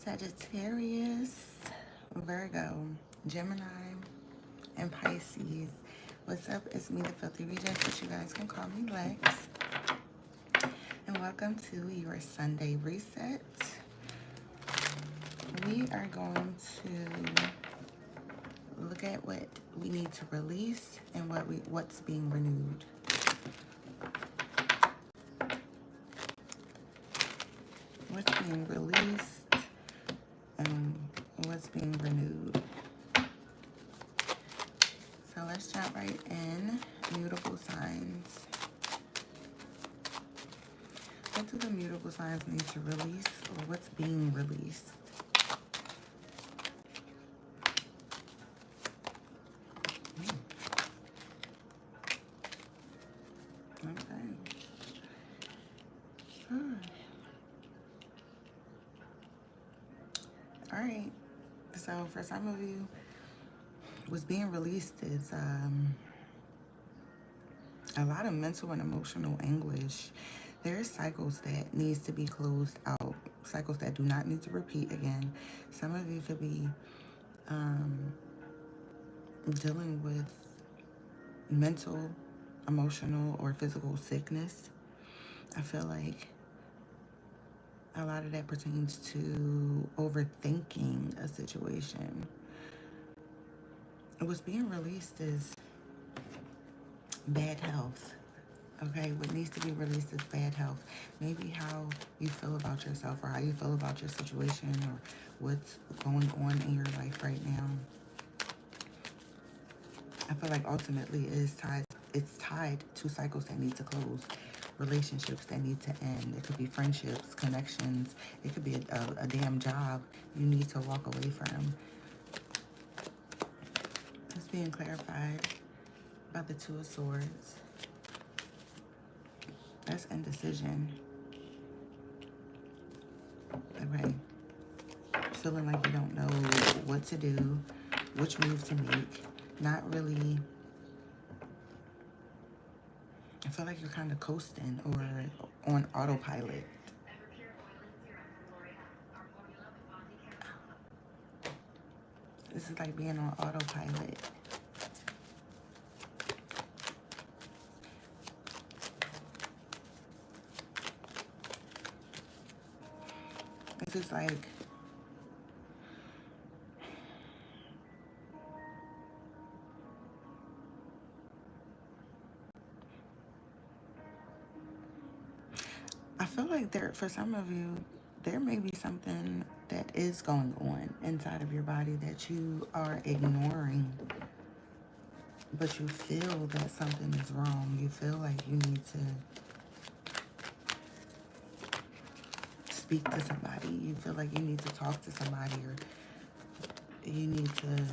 Sagittarius, Virgo, Gemini, and Pisces. What's up? It's me, the Filthy Regent, but you guys can call me Lex. And welcome to your Sunday reset. We are going to look at what we need to release and what's being renewed. What's being released and what's being renewed. So let's jump right in. Mutable signs. What do the mutable signs need to release, or what's being released? Okay. All right. So for some of you, what's being released is a lot of mental and emotional anguish. There are cycles that needs to be closed out, cycles that do not need to repeat again. Some of you could be dealing with mental, emotional, or physical sickness. I feel like a lot of that pertains to overthinking a situation. What's being released is bad health. Okay, what needs to be released is bad health. Maybe how you feel about yourself, or how you feel about your situation, or what's going on in your life right now. I feel like ultimately it's tied to cycles that need to close, relationships that need to end. It could be friendships, connections. It could be a damn job you need to walk away from. It's being clarified by the Two of Swords. That's indecision. Okay. Feeling like you don't know what to do, which move to make. Not really. I feel like you're kind of coasting or on autopilot. This is like being on autopilot. This is like I feel like for some of you, there may be something that is going on inside of your body that you are ignoring, but you feel that something is wrong. You feel like you need to speak to somebody. You feel like you need to talk to somebody, or you need to,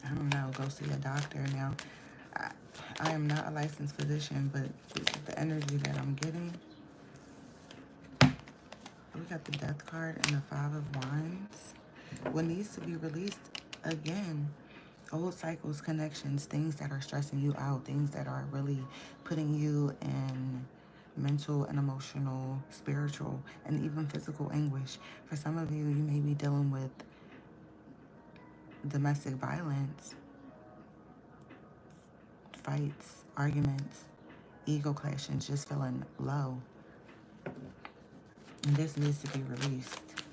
I don't know, go see a doctor. Now, I am not a licensed physician, but this is the energy that I'm getting. We got the Death card and the Five of Wands. What needs to be released, again, old cycles, connections, things that are stressing you out, things that are really putting you in mental and emotional, spiritual, and even physical anguish. For some of you, you may be dealing with domestic violence, fights, arguments, ego clashes, just feeling low. And this needs to be released.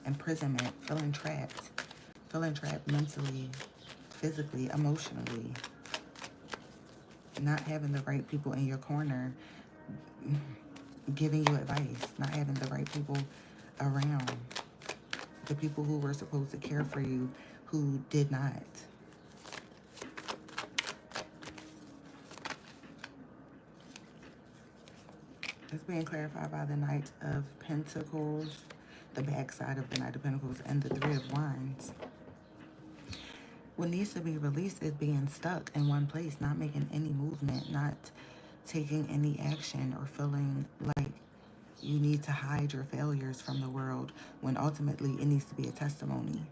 Imprisonment, feeling trapped mentally, physically, emotionally. Not having the right people in your corner giving you advice, not having the right people around. The people who were supposed to care for you who did not. It's being clarified by the Knight of Pentacles, the backside of the Knight of Pentacles, and the Three of Wands. What needs to be released is being stuck in one place, not making any movement, not taking any action, or feeling like you need to hide your failures from the world, when ultimately it needs to be a testimony.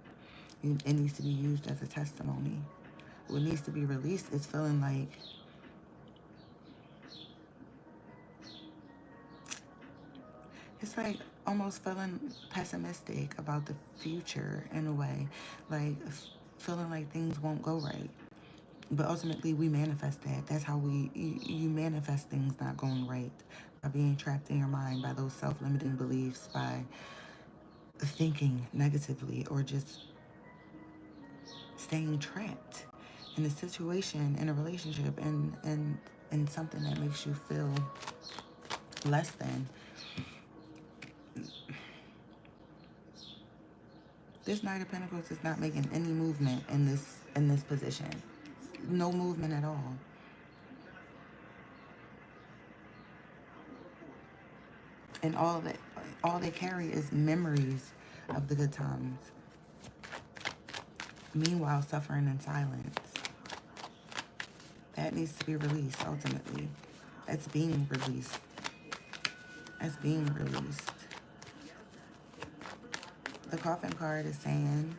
It needs to be used as a testimony. What needs to be released is feeling like It's like almost feeling pessimistic about the future in a way, like feeling like things won't go right. But ultimately, we manifest that. That's how you manifest things not going right, by being trapped in your mind by those self-limiting beliefs, by thinking negatively, or just staying trapped in a situation, in a relationship, and something that makes you feel less than. This Knight of Pentacles is not making any movement in this position. No movement at all. And all they carry is memories of the good times. Meanwhile, suffering in silence. That needs to be released ultimately. That's being released. That's being released. The coffin card is saying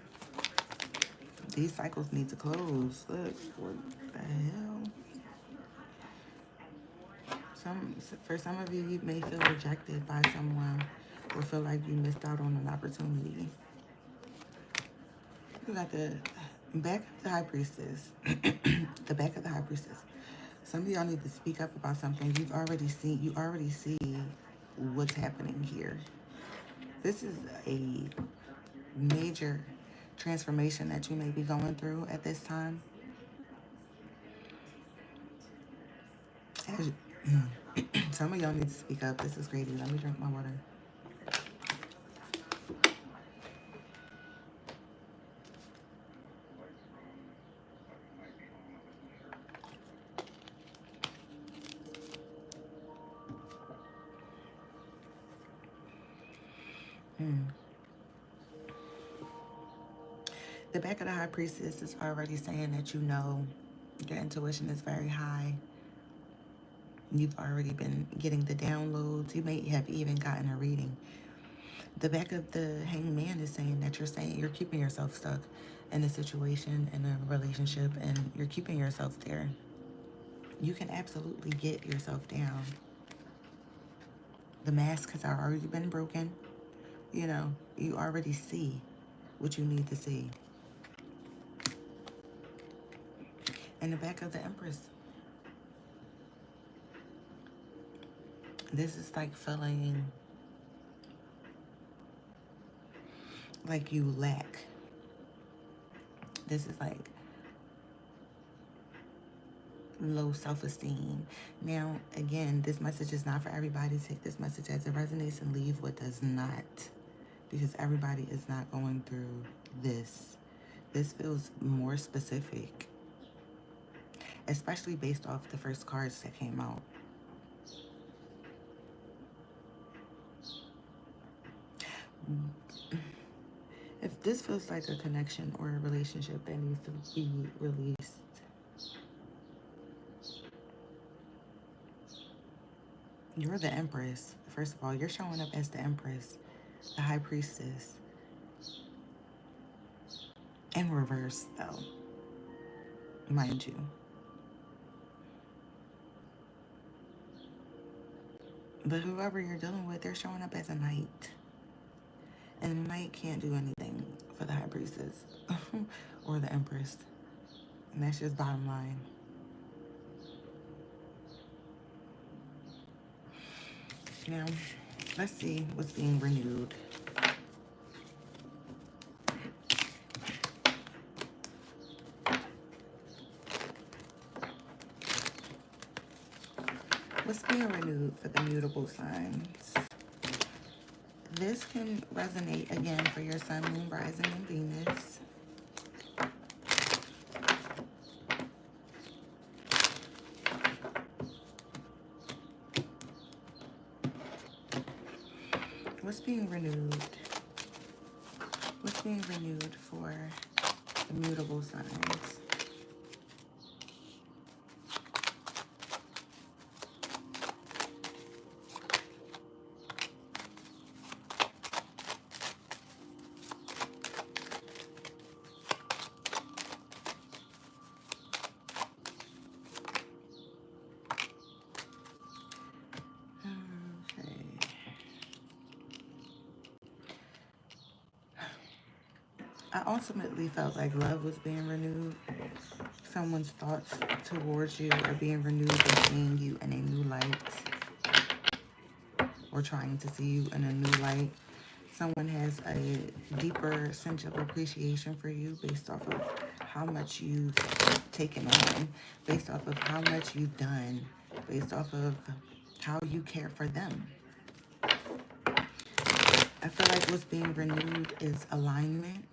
these cycles need to close. Look, what the hell? For some of you, you may feel rejected by someone or feel like you missed out on an opportunity. You got the back of the High Priestess. The back of the High Priestess. Some of y'all need to speak up about something you already see what's happening here. This is a major transformation that you may be going through at this time. Some of y'all need to speak up. This is crazy. Let me drink my water. The back of the High Priestess is already saying that you know your intuition is very high. You've already been getting the downloads. You may have even gotten a reading. The back of the Hanged Man is saying that you're keeping yourself stuck in a situation, in a relationship, and you're keeping yourself there. You can absolutely get yourself down. The mask has already been broken. You know, you already see what you need to see. And the back of the Empress. This is like feeling like you lack. This is like low self-esteem. Now, again, this message is not for everybody. Take this message as it resonates and leave what does not. Because everybody is not going through this. This feels more specific. Especially based off the first cards that came out. If this feels like a connection or a relationship that needs to be released, you're the Empress. First of all, you're showing up as the Empress, the High Priestess. In reverse, though, mind you. But whoever you're dealing with, they're showing up as a knight. And the knight can't do anything for the High Priestess or the Empress. And that's just bottom line. Now, let's see what's being renewed. What's being renewed for the mutable signs? This can resonate again for your Sun, Moon, Rising, and Venus. What's being renewed? What's being renewed for the mutable signs? I ultimately felt like love was being renewed. Someone's thoughts towards you are being renewed and seeing you in a new light, or trying to see you in a new light. Someone has a deeper sense of appreciation for you based off of how much you've taken on, based off of how much you've done, based off of how you care for them. I feel like what's being renewed is alignment,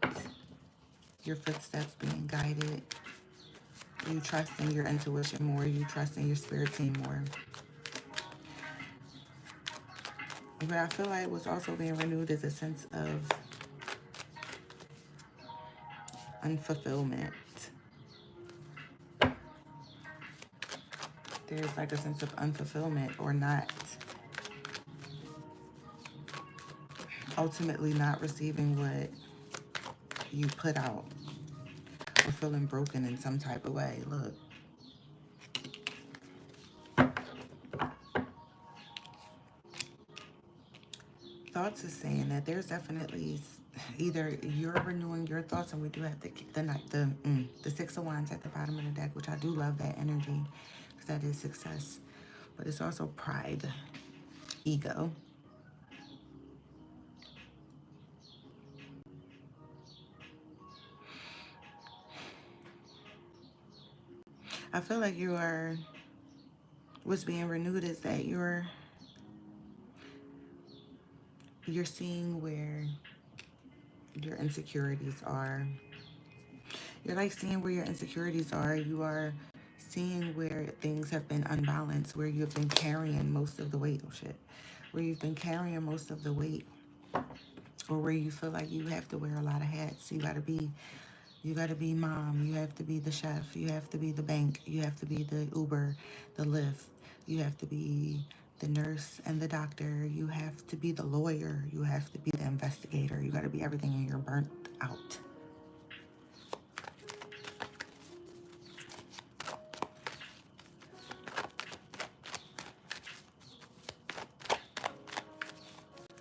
your footsteps being guided, you trusting your intuition more, you trusting your spirit team more. But I feel like what's also being renewed is a sense of unfulfillment. There's like a sense of unfulfillment, or not, ultimately not receiving what you put out, or feeling broken in some type of way. Look, thoughts is saying that there's definitely either you're renewing your thoughts, and we do have the Six of Wands at the bottom of the deck, which I do love that energy because that is success, but it's also pride, ego. I feel like what's being renewed is that you're seeing where your insecurities are. You're like seeing where your insecurities are. You are seeing where things have been unbalanced, where you've been carrying most of the weight. Oh shit. Where you've been carrying most of the weight, or where you feel like you have to wear a lot of hats. You gotta be mom, you have to be the chef, you have to be the bank, you have to be the Uber, the Lyft, you have to be the nurse and the doctor, you have to be the lawyer, you have to be the investigator, you gotta be everything, and you're burnt out.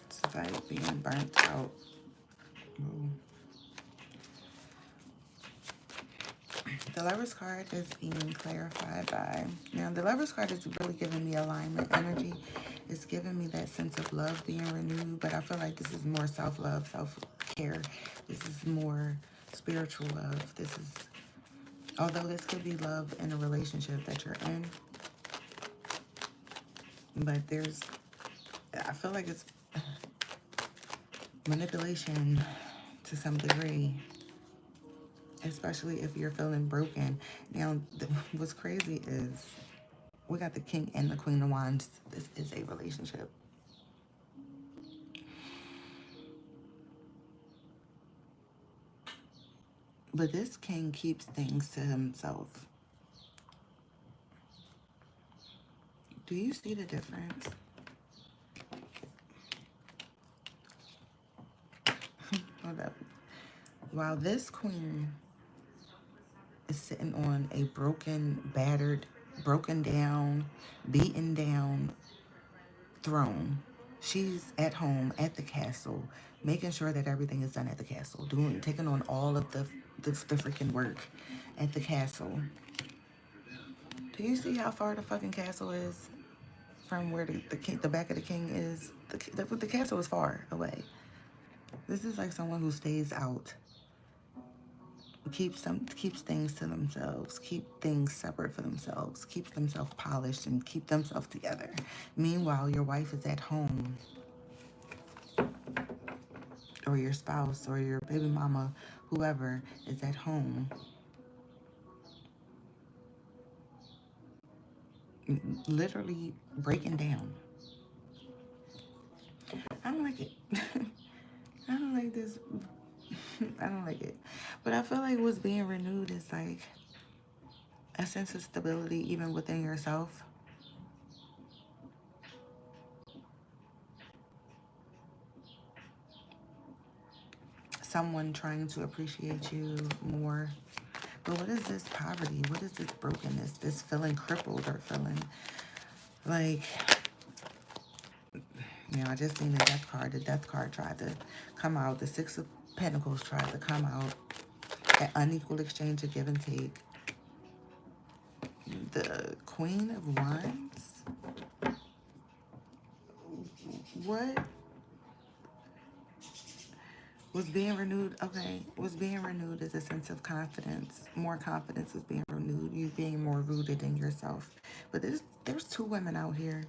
It's like being burnt out. Ooh. The Lover's card is being clarified by, now the Lover's card is really giving me alignment energy. It's giving me that sense of love being renewed, but I feel like this is more self-love, self-care. This is more spiritual love. This is, although this could be love in a relationship that you're in, but I feel like it's manipulation to some degree, especially if you're feeling broken. Now, what's crazy is we got the King and the Queen of Wands. This is a relationship. But this King keeps things to himself. Do you see the difference? Hold up. While this Queen is sitting on a broken, battered, broken down, beaten down throne, she's at home at the castle, making sure that everything is done at the castle, taking on all of the freaking work at the castle. Do you see how far the fucking castle is from where the back of the king is? The castle is far away. This is like someone who stays out, keeps things to themselves, keep things separate for themselves, keeps themselves polished and keep themselves together. Meanwhile, your wife is at home, or your spouse or your baby mama, whoever is at home, literally breaking down. I don't like it. I don't like this. I don't like it. But I feel like what's being renewed is like a sense of stability even within yourself. Someone trying to appreciate you more. But what is this poverty? What is this brokenness? This feeling crippled, or feeling like, you know, I just seen the death card. The death card tried to come out. The Six of Pentacles tried to come out. An unequal exchange of give and take. The Queen of Wands. What? Was being renewed, okay, was being renewed is a sense of confidence. More confidence is being renewed. You being more rooted in yourself. But there's two women out here.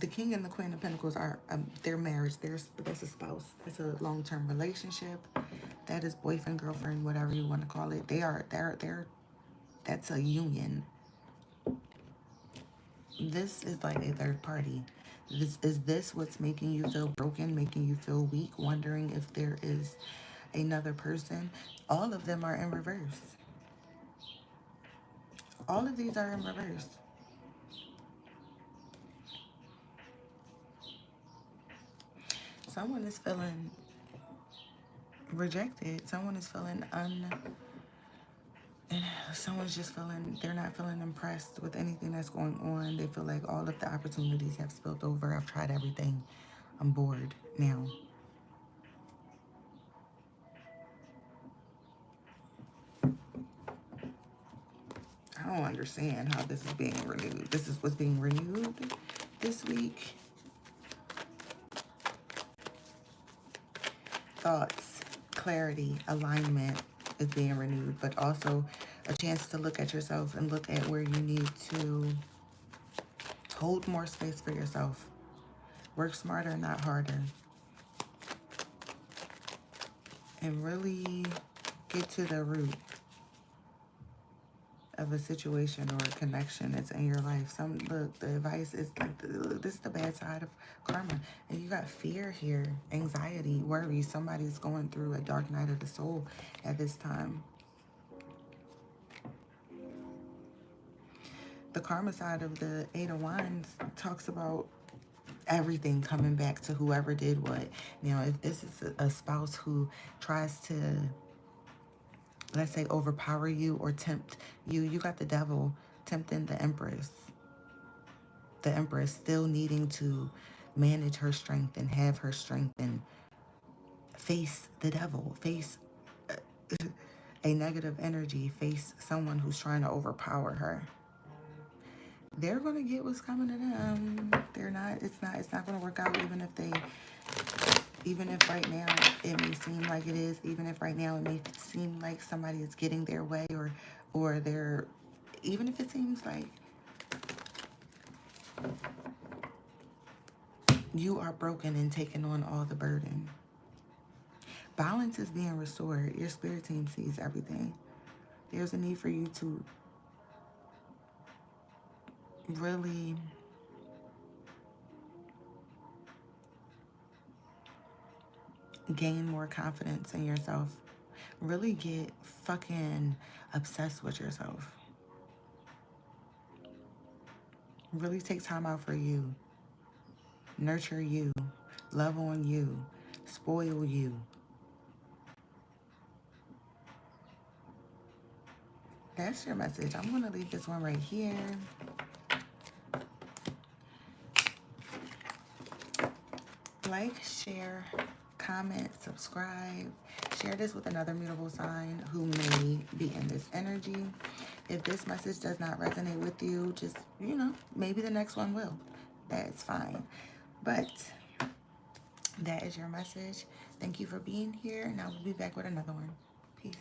The King and the Queen of Pentacles are their marriage. That's a spouse. It's a long-term relationship. That is boyfriend, girlfriend, whatever you want to call it. That's a union. This is like a third party. Is this what's making you feel broken, making you feel weak, wondering if there is another person? All of them are in reverse. All of these are in reverse. Someone is feeling rejected. Someone is feeling someone's just feeling, they're not feeling impressed with anything that's going on. They feel like all of the opportunities have spilled over. I've tried everything. I'm bored now. I don't understand how this is being renewed. This is what's being renewed this week. Thoughts, clarity, alignment is being renewed, but also a chance to look at yourself and look at where you need to hold more space for yourself. Work smarter, not harder. And really get to the root of a situation or a connection that's in your life. Look, the advice is like, this is the bad side of karma. And you got fear here, anxiety, worry. Somebody's going through a dark night of the soul at this time. The karma side of the Eight of Wands talks about everything coming back to whoever did what. Now, if this is a spouse who tries to, let's say, overpower you or tempt you, you got the devil tempting the Empress. The Empress still needing to manage her strength and have her strength and face the devil, face a negative energy, face someone who's trying to overpower her. They're going to get what's coming to them. It's not going to work out even if right now it may seem like it is, even if right now it may seem like somebody is getting their way or they're, even if it seems like you are broken and taking on all the burden. Balance is being restored. Your spirit team sees everything. There's a need for you to really gain more confidence in yourself. Really get fucking obsessed with yourself. Really take time out for you. Nurture you. Love on you. Spoil you. That's your message. I'm going to leave this one right here. Like, share, comment, subscribe. Share this with another mutable sign who may be in this energy. If this message does not resonate with you, just, maybe the next one will. That's fine. But that is your message. Thank you for being here, and I will be back with another one. Peace.